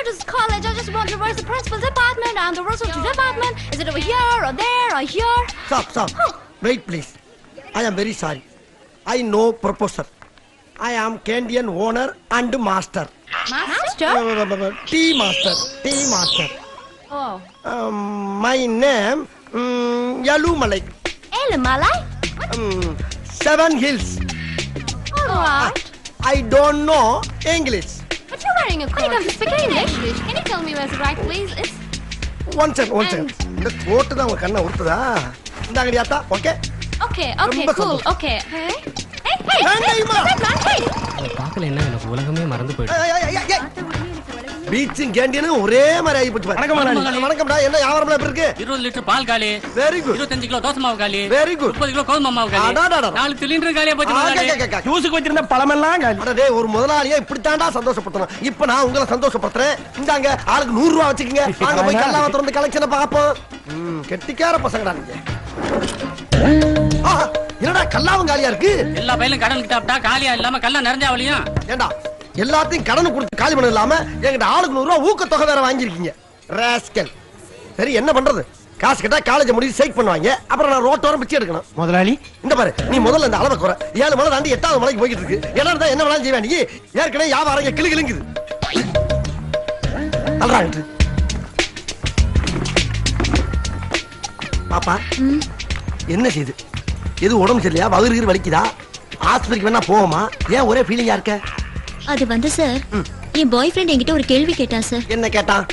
to this college. I just want to reverse the principal's apartment and the rules of the department. Is it over here or there or here? Stop. Wait, please. I am very sorry. I know proposal. I am Canadian owner and master. Master? Tea master. Oh. My name, Yalumalai. Elumalai? 7 Hills. Alright. I don't know English. But you're wearing a coat. You speak English. Can you tell me where's the right place is? One second. இந்த கோட்டு தான் உங்க கண்ணை உறுத்துதா? இந்தாங்கடி அத்தா, okay? Okay, ரொம்ப cool, சந்தோஷம். okay. Hey. பாக்கல என்ன எனக்கு உலகமே மறந்து போயிடுச்சு. பீச்சும் கேண்டீனும் ஒரே மாதிரி ஆகி போச்சு. வணக்கம்டா. என்ன வியாபாரம் எப்படி இருக்கு? 20 லிட்டர் பால் காலி. Very good. 25 கிலோ தோசை மாவு காலி. Very good. 30 கிலோ கோதுமை மாவு காலி. 4 சிலிண்டர் காலியா போச்சு. ஜூஸுக்கு வச்சிருந்த பழமெல்லாம் காலி. அட டேய், ஒரு முதலாளியா இப்படி தாண்டா சந்தோஷப்படுத்தணும். இப்போ நான் உங்களை சந்தோஷப்படுத்துறேன். இந்தாங்க ஆளுக்கு 100 ரூபாய் வச்சுக்கங்க. வாங்க போய் கல்லாவ திறந்து கலெக்ஷனை பாப்போம். கெட்டிக்கார பசங்கடா நீங்க. என்னடா கல்லாவும் காலியா இருக்கு? எல்லா பையலும் கடன் கிட்டாப்டா காலியா இல்லாம கல்ல நிறைஞ்சாவலியும். ஏண்டா எல்லாத்தையும் கடன் கொடுத்து காலி பண்ண இல்லாம என்கிட்ட ஆளுக்கு 100 ரூபாய் ஊக்கத்தொகை வேற வாங்கிருக்கீங்க. ராஸ்கல். சரி என்ன பண்றது? காசு கேட்டா காலேஜ் முடிச்சு சைக் பண்ணுவாங்க. அப்புறம் நான் ரோட்டோரம் பிச்சை எடுக்கணும். முதலாளி இந்த பாரு, நீ முதல்ல இந்த அளவை குறை. 7 மலை தாண்டி 8வது மலைக்கு போயிட்டு இருக்கு. இடம் இருந்தா என்ன வேணாலும் செய்வேன். நீ ஏற்கனவே வியாபாரம் கிளுகிளுங்குது. அல்றாங்க பாப்பா. என்ன செய்யுது? எது உடம்பு சரியில்லையா? வயிறு வலிக்குதா? ஆஸ்பத்திரிக்கு வேணா போவோமா? ஏன் ஒரே ஃபீலிங்கா இருக்க? அது வந்து சார், என் பாய் ஃப்ரெண்ட் என்கிட்ட ஒரு கேள்வி கேட்டான் சார். என்ன கேட்டான்?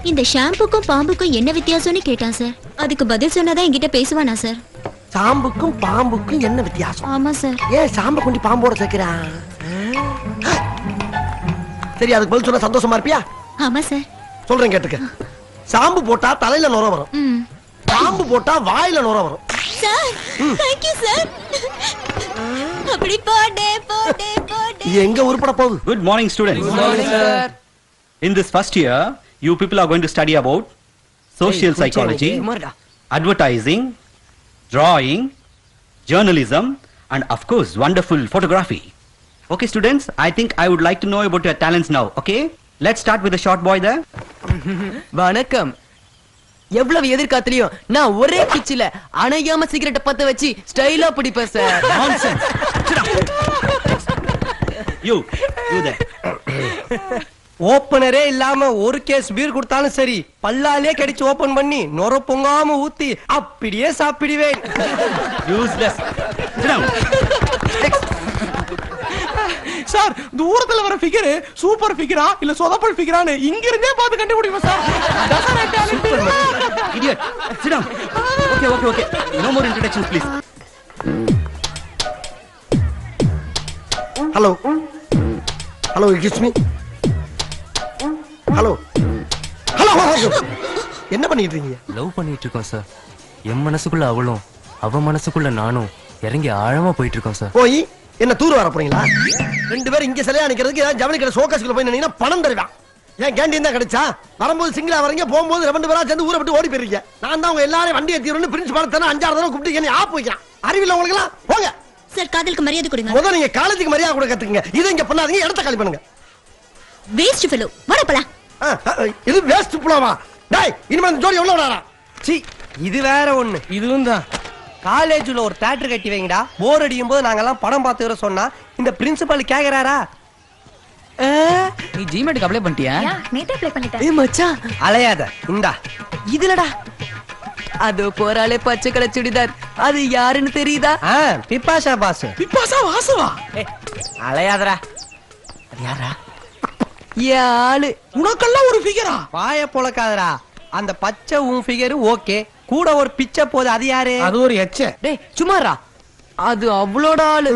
இந்த ஷாம்புக்கும் பாம்புக்கும் என்ன வித்தியாசம்னு கேட்டான் சார். அதுக்கு பதில் சொன்னாதான் என்கிட்ட பேசுவானா சார். சாம்புக்கும் பாம்புக்கும் என்ன வித்தியாசம்? ஆமா சார். ஏன் சாம்பு கொண்டு பாம்போட சேர்க்கிறான்? சரி, அதுக்கு பதில் சொன்னா சந்தோஷமா இருப்பியா? ஆமா சார். சொல்றேன் கேட்டுக்க. சாம்பு போட்டா தலையில நுர வரும். பாம்பு போட்டா வாயில நுர வரும். Sir, thank you sir. அப்படி போடே. எங்க உருப்பட போகுது? Good morning, students. Good morning, sir. In this first year, you people are going to study about social psychology, advertising, drawing, journalism, and of course, wonderful photography. Okay, students, I think I would like to know about your talents now. Okay, let's start with the short boy there. வணக்கம். எவ்வளவு எதிர்காத்திலையும் நான் ஒரே கிச்சில அணையாம சிகரெட்டை பத்த வச்சு ஸ்டைலா பிடிப்பேன் sir. Nonsense. Sit down. You there. ஓபனரே இல்லாம ஒரு கேஸ் பீர் கொடுத்தாலும் சரி, பல்லாலே கடிச்சு ஓபன் பண்ணி நொர பொங்காம ஊத்தி அப்படியே சாப்பிடுவேன். Useless. Sit down. சார், தூரத்துல வர ஃபிகர் சூப்பர் ஃபிகரா இல்ல சொதப்பல் ஃபிகரான்னு இங்க இருந்தே பார்த்து கண்டுபிடிப்போம் sir. Idiot. Sit down. Okay. No more introductions, please. Hello, excuse me. Hello. என்ன பண்ணிட்டு இருக்கீங்க? லவ் பண்ணிட்டு இருக்கோம் சார். என் மனசுக்குள்ள அவளும் அவ மனசுக்குள்ள நானும் இறங்கி ஆழமா போயிட்டு இருக்கோம் சார். போய் என்ன தூர் வர போறீங்களா? 2 பேரும் இங்க சிலையா நிக்கிறதுக்கு ஜவுளி கடை ஷோகாஸ்க்குள்ள போய் நின்னீங்கன்னா பணம் தருவான். ஏன் கேண்டீன் தான் கிடைச்சா? வரும்போது சிங்கிளா வரீங்க, போகும்போது 2 பேரா சேர்ந்து ஊரை விட்டு ஓடி போயிருக்கீங்க. நான் தான் உங்க எல்லாரையும் வண்டி ஏத்திறேன்னு பிரின்சிபால் தான 5-6 தடவை கூப்பிட்டு என்ன ஆப் வைக்கிறான். அறிவில்லை உங்களுக்கு எல்லாம்? போங்க சார், காதலுக்கு மரியாதை கொடுங்க. முதல்ல நீங்க காலேஜுக்கு மரியாதை கூட கத்துக்குங்க. இதை இங்க பண்ணாதீங்க, இடத்த காலி பண்ணுங்க. வேஸ்ட் ஃபெலோ, வரப்பலாம். இது வேஸ்ட் புலவா? டேய், இனிமே இந்த ஜோடி எவ்வளவு நேரம்? சி, இது வேற ஒண்ணு. இதுவும் தான். காலேஜ்ல ஒரு தியேட்டர் கட்டி வைங்கடா. போர் அடிக்கும் போது நாங்கெல்லாம் படம் பார்த்துக்கிற சொன்னா இந்த பிரின்சிபல் கேக்குறாரா? நீ ஜிமெட்டுக்கு அப்ளை பண்ணிட்டியா? நேத்தே அப்ளை பண்ணிட்டேன். ஏய் மச்சான், அலையாத. இந்தா இதுலடா அது போறாளே பச்சை கலர் சுடிதார், அது யாருன்னு தெரியுதா? பிப்பாசா பாஸ். பிப்பாசா வாசுவா? அலையாதடா. அது யாரா? யாளு உனக்கெல்லாம் ஒரு ஃபிகரா? வாய பொளக்காதடா. அந்த பச்சை உன் ஃபிகர் ஓகே, கூட ஒரு பிச்சை போது. அது யாரு? அது ஒரு எச்ச. டேய் சும்மாரா, அது அவளோட ஆளு.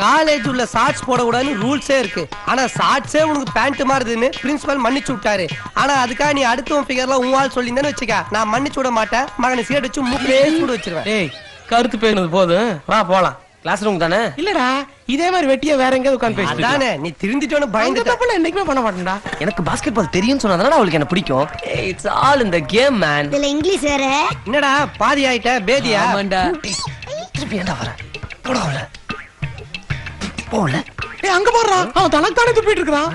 காலேஜ் உள்ள ஷார்ட்ஸ் போட கூடாதுன்னு ரூல்ஸே இருக்கு. ஆனா ஷார்ட்ஸே உனக்கு பேண்ட் மாறுதுன்னு பிரின்சிபல் மன்னிச்சு விட்டாரு. ஆனா அதுக்காக நீ அடுத்தவன் ஃபிகர்லாம் உன் சொல்லியிருந்தேன்னு வச்சுக்க, நான் மன்னிச்சு விட மாட்டேன். மகனை சீட் வச்சு மூக்கிலே கூட வச்சிருவேன். டேய், கருத்து பேசுனது போதும், வா போலாம். கிளாஸ் ரூம் தானே? இல்லடா, இதே மாதிரி வெட்டியா வேற எங்கயாவது உட்கார்ந்து பேசிட்டு இருக்க. அதானே, நீ திருந்திட்டோன்னு பயந்துட்ட. தப்புல என்னைக்குமே பண்ண மாட்டேன்டா. எனக்கு பாஸ்கெட் பால் தெரியும்னு சொன்னதால அவளுக்கு என்ன பிடிக்கும். It's all in the game man. இதுல இங்கிலீஷ் வேற. என்னடா பாதி ஆயிட்ட பேதியா? ஆமாண்டா. திருப்பி ஏன்டா வர? போடா. போல. ஏய், அங்க போறா. அவன் தனக்கு தானே துப்பிட்டு இருக்கான்.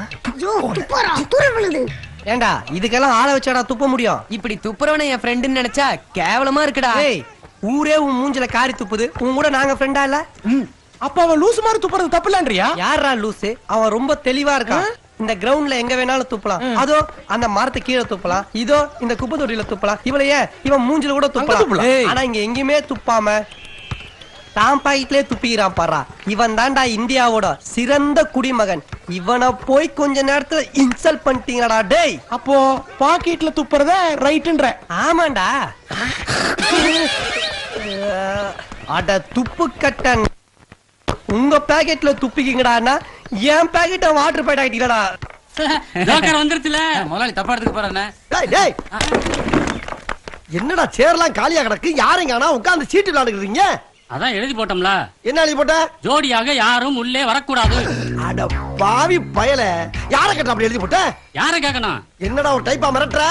ஏண்டா இதுக்கெல்லாம் ஆளை வச்சாடா துப்ப முடியும்? இப்படி துப்புறவன என் ஃப்ரெண்டுன்னு நினைச்சா கேவலமா இருக்குடா. ஏய், ஊரே உன் மூஞ்சில காரி துப்புது, உன் கூட நாங்க ஃப்ரெண்டா இல்ல? அப்ப அவன் லூசு மாதிரி துப்புறது தப்பு இல்லன்றியா? யாரா லூசு? அவன் ரொம்ப தெளிவா இருக்கான். இந்த கிரவுண்ட்ல எங்க வேணாலும் துப்பலாம். அதோ அந்த மரத்து கீழே துப்பலாம், இதோ இந்த குப்பை தொட்டியில துப்பலாம், இவளையே இவன் மூஞ்சில கூட துப்பலாம். ஆனா இங்க எங்கேயுமே துப்பாம தான் பாக்கெட்லயே துப்பிக்கிறான் பாரா. இவன் தான்டா இந்தியாவோட சிறந்த குடிமகன். இவனை போய் கொஞ்ச நேரத்துல இன்சல்ட் பண்ணிட்டீங்கடா டேய். அப்போ பாக்கெட்ல துப்புறத ரைட்ன்ற? ஆமாண்டா. அட துப்பு கட்டன், உங்க பாக்கெட்ல துப்பிக்கிங்கடான்னா என் பாக்கெட்ட வாட்டர் பேட் ஆயிட்டீங்கடா. ஜோக்கர் வந்துருச்சுல, முதலாளி தப்பா எடுத்துக்க போறானே. டேய் டேய், என்னடா சேர்லாம் காலியா கிடக்கு, யாரும் காணா, உட்கார்ந்து சீட்டு விளையாடுறீங்க? அதான் எழுதி போட்டோம்ல. என்ன எழுதி போட்ட? ஜோடியாக யாரும் உள்ளே வரக்கூடாது. அட பாவி பயல, யார கேட்ட அப்படி எழுதி போட்ட? யார கேட்கணும்? என்னடா ஒரு டைப்பா மிரட்டுற?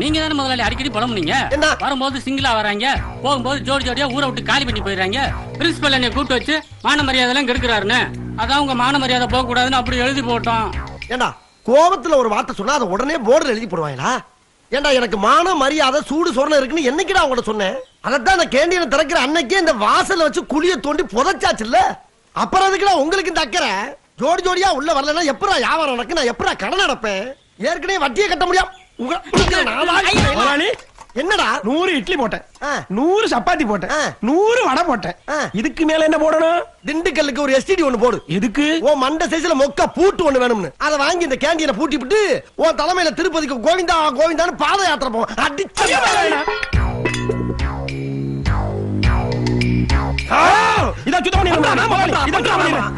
நீங்க தானே முதலாளி அடிக்கடி புலம்புனீங்க. என்ன? வரும்போது சிங்கிளா வராங்க, போகும்போது ஜோடி ஜோடியா ஊரை விட்டு காலி பண்ணி போயிடுறாங்க. பிரின்சிபல் என்னை கூப்பிட்டு வச்சு மான மரியாதை எல்லாம் கெடுக்கிறாருன்னு, அதான் உங்க மான மரியாதை போக கூடாதுன்னு அப்படி எழுதி போட்டோம். ஏண்டா கோபத்துல ஒரு வார்த்தை சொன்னா அதை உடனே போர்டுல எழுதி போடுவாங்களா? ஏண்டா எனக்கு மான மரியாதை சூடு சொரணை இருக்குன்னு என்னைக்குடா உங்கள்ட்ட சொன்னேன்? அதைத்தான் நான் கேண்டீனை திறக்கிற அன்னைக்கே இந்த வாசல்ல வச்சு குழிய தோண்டி புதைச்சாச்சுல்ல. அப்புறம் அதுக்குடா உங்களுக்கு இந்த அக்கறை? ஜோடி ஜோடியா உள்ள வரலன்னா எப்படா வியாபாரம் நடக்கு, நான் எப்படா கடன் நடப்பேன்? ஏற்கனவே வட்டியை கட்ட முடியும். என்னடா 100 இட்லி போட்டேன், 100 சப்பாத்தி போட்டேன், 100 வடை போட்டேன். இதுக்கு மேல என்ன போடணும்? திண்டுக்கல்லுக்கு ஒரு எஸ்டிடி ஒண்ணு போடு. எதுக்கு? ஓ மண்ட சைஸ்ல மொக்க பூட்டு ஒண்ணு வேணும்னு. அதை வாங்கி இந்த கேண்டீனை பூட்டி விட்டு உன் தலைமையில திருப்பதிக்கு கோவிந்தா கோவிந்தான்னு பாத யாத்திரை போவோம். அடிச்சு இத சுத்தம் பண்ணிரணும். இத சுத்தம் பண்ணிரணும்.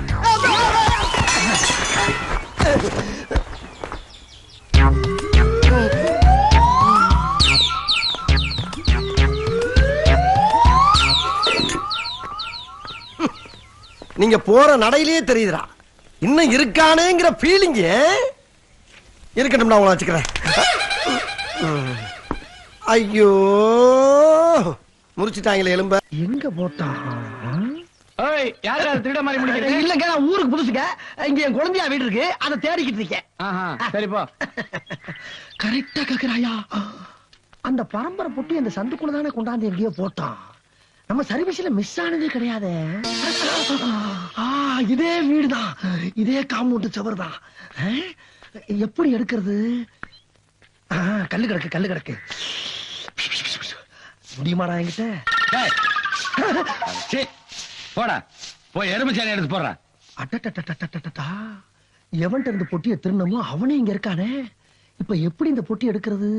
நீங்க போற நடையிலேயே தெரியுதுடா இன்னும் இருக்கானேங்கிற ஃபீலிங். இருக்கட்டும், நான் உங்களை வச்சுக்கிறேன். ஐயோ முறிச்சிட்டாங்களே எலும்ப. எங்க போட்டான்? ஏய், யாரா திருட மாதிரி முடிக்கிறீங்க? இல்லங்க, நான் ஊருக்கு புதுசுங்க. இங்க என் குழந்தையா வீடு இருக்கு, அதை தேடிக்கிட்டு இருக்கேன். சரிப்பா. கரெக்டா கேக்குறாயா? அந்த பரம்பரை பொட்டி அந்த சந்துக்குள்ள தானே கொண்டாந்து எங்கேயோ போட்டான். நம்ம சர்வீஸ்ல மிஸ் ஆனதே கிடையாது. இதே வீடுதான், இதே காம்பவுண்ட் சுவர் தான். எப்படி எடுக்கிறது? கல்லு கிடக்கு, கல்லு கிடக்கு. முடியுமாடா என்கிட்ட? போடா, போய் எருமைச்சாணி எடுத்து போடுறேன். அட்டா, எவன்கிட்ட இருந்து பொட்டியை திருநமோ அவனே இங்க இருக்கானே. இப்ப எப்படி இந்த பொட்டி எடுக்கிறது?